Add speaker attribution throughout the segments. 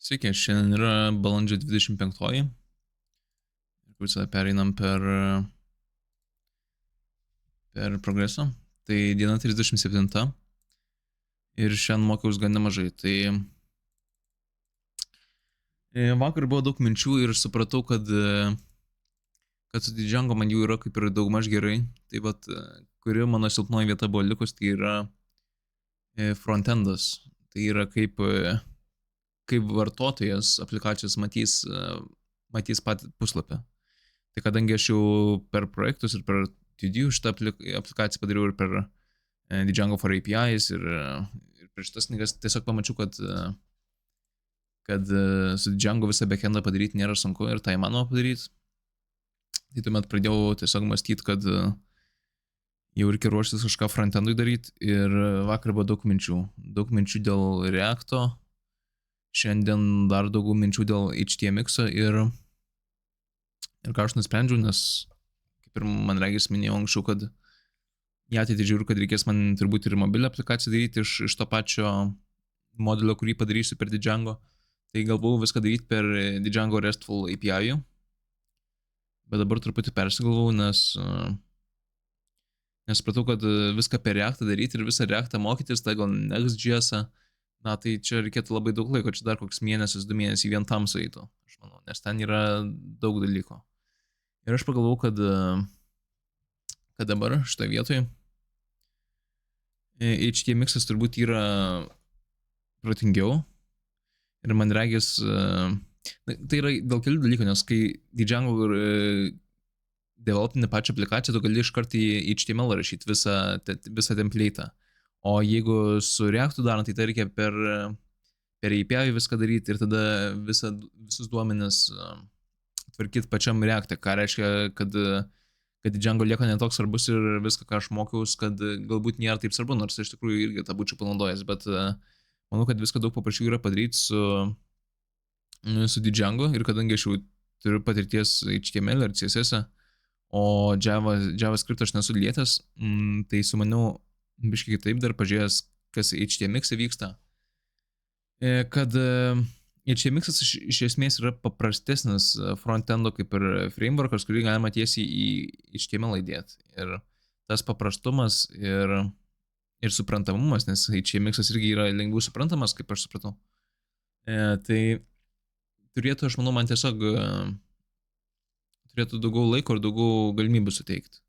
Speaker 1: Sveiki, šiandien yra balandžio 25, kur tada pereinam per progreso. Tai diena 37 ir šiandien mokiaus gan nemažai. Tai vakar buvo daug minčių ir supratau, kad su Django man jų yra kaip ir daugmaž gerai. Tai vat, kuri mano silpnoji vieta buvo likus, tai yra frontendas. Tai yra kaip vartotojas aplikacijos matys patį puslapį. Tai kadangi aš jau per projektus ir per Studio šitą aplikaciją padariau ir per Django for APIs ir per šitas knygas tiesiog pamačiau, kad su Django visą backendą padaryti nėra sunku ir tai įmanoma padaryti. Tai tuomet pradėjau tiesiog mąstyti, kad jau reikia ruoštis kažką frontendui daryti ir vakar buvo daug minčių. Daug minčių dėl Reacto, šiandien dar daugiau minčių dėl HTMX ir ką aš nusprendžiau, nes kaip ir man regis minėjau anksčiau, kad į ateitį žiūriu, kad reikės man turbūt ir mobilią aplikaciją daryti iš to pačio modelio, kurį padarysiu per Django. Tai galvojau viską daryti per Django RESTful API. Bet dabar truputį persigalvau, nes supratau, kad viską per Reactą daryti ir visą Reactą mokytis, tai gal Next.js, na tai čia reikėtų labai daug laiko, čia dar koks mėnesis, 2 mėnesiai vien tam sueitų, aš manau, nes ten yra daug dalykų. Ir aš pagalvojau, kad dabar šitoje vietoje HTMX turbūt yra protingiau ir man regis, tai yra dėl kelių dalykų, nes kai Django developini pačią aplikaciją, tu gali iškart į HTML rašyti visą template'ą. O jeigu su Reactu darant, tai reikia per API viską daryti ir tada visus duomenis tvarkyti pačiam React'e, ką reiškia, kad Django lieka netoks svarbus ir viską, ką aš mokiaus, kad galbūt nėra taip svarbu, nors iš tikrųjų irgi tą būčiau panaudojęs, bet manau, kad viską daug paprasčiau yra padaryti su Django ir kadangi aš jau turiu patirties HTML ir CSS, o JavaScript aš nesu lietęs, tai sumaniau biškai kitaip dar pažiūrėjęs, kas HTMX vyksta, kad HTMX iš esmės yra paprastesnis frontendo kaip ir frameworkas, kurį galima tiesiai į HTML įdėti. Ir tas paprastumas ir suprantamumas, nes HTMX irgi yra lengviau suprantamas, kaip aš supratau. Tai turėtų, aš manau, man tiesiog turėtų daugiau laiko ir daugiau galimybių suteikti.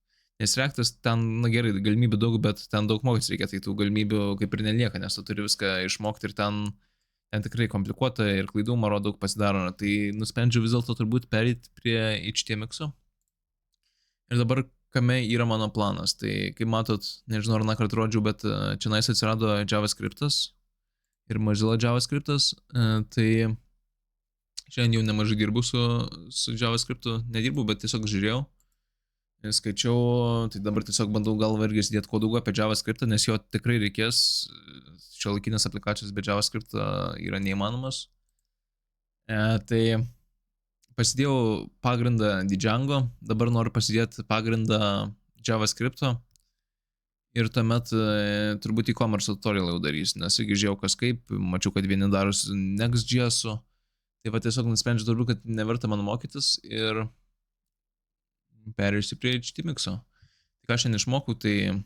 Speaker 1: Nes Reactas ten, na gerai, galimybių daug, bet ten daug mokytis reikia, tai tų galimybių kaip ir nelieka, nes tu turi viską išmokti ir ten tikrai komplikuota ir klaidų maro daug pasidaro. Tai nusprendžiau vis dėlto turbūt pereiti prie HTMX. Ir dabar kame yra mano planas. Tai kaip matot, nežinau ar nakart rodžiau, bet čia nais atsirado JavaScriptas ir Mozilla JavaScriptas. Tai šiandien jau nemažai dirbu su JavaScriptu. Nedirbu, bet tiesiog žiūrėjau. Skaičiau, tai dabar tiesiog bandau galvą irgi sėdėti kuo daugiau apie JavaScriptą, nes jo tikrai reikės. Šiuolaikinės aplikacijos be JavaScript yra neįmanomas. Tai pasidėjau pagrindą Django, dabar noriu pasidėti pagrindą JavaScripto ir tuomet turbūt e-commerce tutorial jau darys, nes irgi žiūrėjau kas kaip, mačiau, kad vieni daros Next.js-u, tai va tiesiog nusprendžiu turbūt, kad neverta man mokytis ir perėsiu prie HTMX-o. Tai ką šiandien išmokau, tai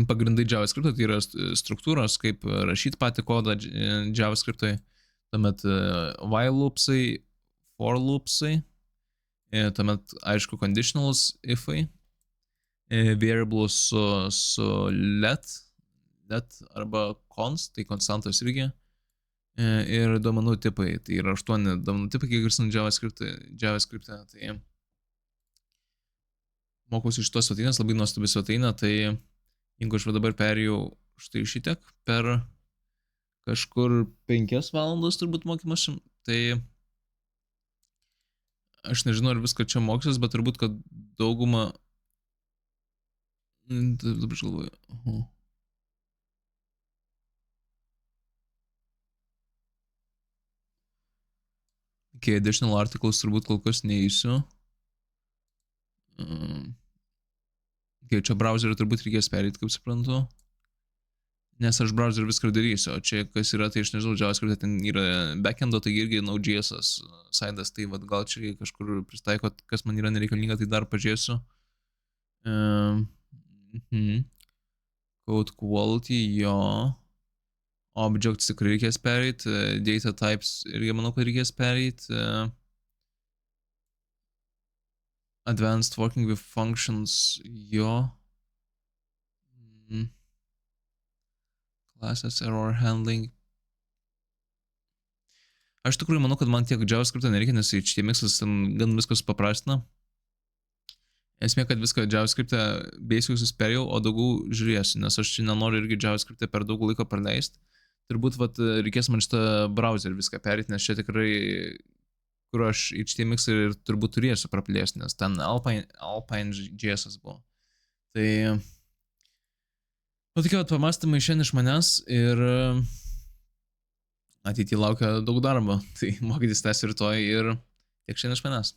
Speaker 1: pagrindai JavaScript'o, tai yra struktūros, kaip rašyti patį kodą JavaScript'ui, tuomet while loopsai, for loopsai, tuomet aišku conditionals if'ai, variables su let arba const, tai konstantos irgi, ir duomenų tipai, tai yra 8 duomenų tipai, kiek ir JavaScript'e, tai mokausi iš tos svetainės, labai nuostabi svetainė, tai jeigu aš dabar perėjau štai šitiek per kažkur 5 valandas turbūt mokymuose, tai aš nežinau, ar viską čia mokysiuos, bet turbūt, kad daugumą... Dabar aš galvoju. Okay, additional articles turbūt kol kas neįsiu. Okay, čia browserį turbūt reikės perėti, kaip suprantu. nes aš browser viską darysiu, o čia kas yra, tai aš nežinau, JavaScript ten yra backendo, tai irgi Node.js sidas, tai vat, gal čia kažkur pristaikot, kas man yra nereikalinga, tai dar pažiūrėsiu. Code quality, jo. Objects tikrai reikės perėti, data types irgi manau, kad reikės perėti. Advanced working with functions, jo. Classes, error handling. Aš tikrųjų manau, kad man tiek JavaScript nereikia, nes HTMX ten gan viskas paprastina. Esmė, kad viską JavaScript basics perėjau, o daugiau žiūrėsiu, nes aš čia nenoriu irgi JavaScript per daug laiko praleisti. Turbūt reikės man šitą browserį viską perėti, nes čia tikrai, kur aš HTMX ir turbūt turėsiu praplėsti, nes ten Alpine.js buvo. Tai, tokie pamastymai šiandien iš manęs ir ateityje laukia daug darbo, tai mokytis tęsiu rytoj ir tiek šiandien iš manęs.